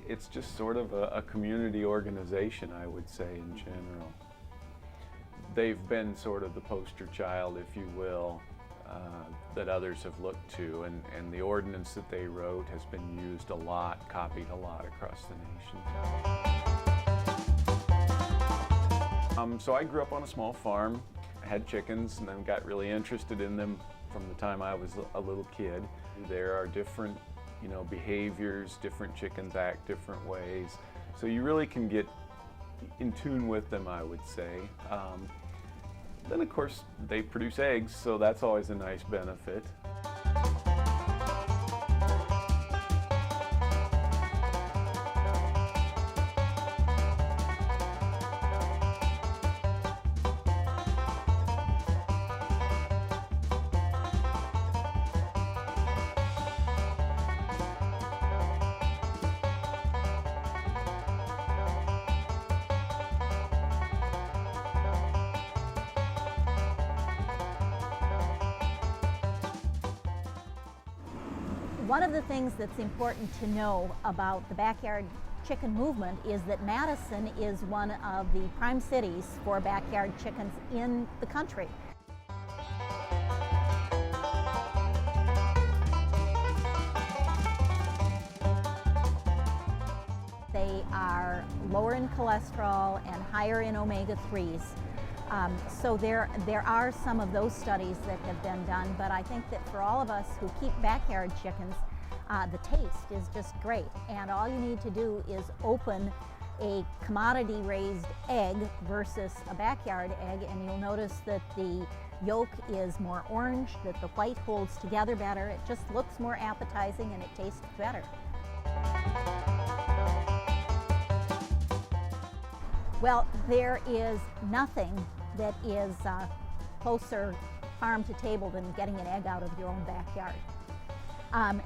it's just sort of a community organization, I would say, in general. They've been sort of the poster child, if you will, that others have looked to, and the ordinance that they wrote has been used a lot, copied a lot across the nation. So I grew up on a small farm, had chickens, and then got really interested in them from the time I was a little kid. There are different, behaviors, different chickens act different ways, so you really can get in tune with them, I would say. Then of course they produce eggs, so that's always a nice benefit. One of the things that's important to know about the backyard chicken movement is that Madison is one of the prime cities for backyard chickens in the country. They are lower in cholesterol and higher in omega-3s. So there are some of those studies that have been done, but I think that for all of us who keep backyard chickens, the taste is just great. And all you need to do is open a commodity raised egg versus a backyard egg, and you'll notice that the yolk is more orange, that the white holds together better. It just looks more appetizing and it tastes better. Well, there is nothing that is closer farm to table than getting an egg out of your own backyard.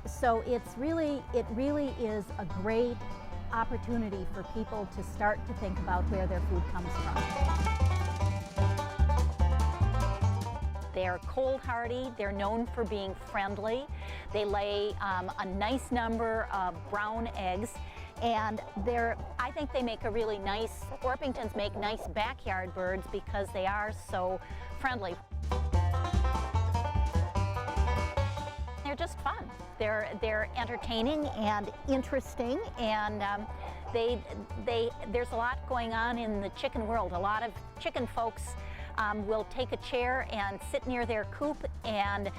So it really is a great opportunity for people to start to think about where their food comes from. They're cold hardy, they're known for being friendly, they lay a nice number of brown eggs, and I think they make a really nice, Orpingtons make nice backyard birds because they are so friendly. They're just fun. They're entertaining and interesting, and there's a lot going on in the chicken world. A lot of chicken folks will take a chair and sit near their coop and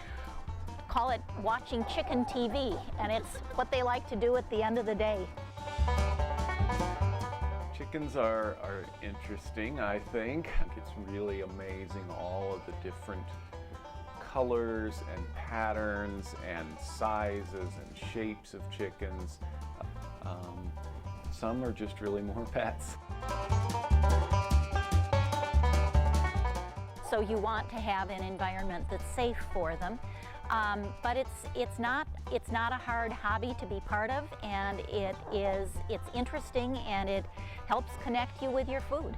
call it watching chicken TV, and it's what they like to do at the end of the day. Chickens are interesting, I think. It's really amazing all of the different colors and patterns and sizes and shapes of chickens. Some are just really more pets. So you want to have an environment that's safe for them. But it's not a hard hobby to be part of, and it's interesting, and it helps connect you with your food.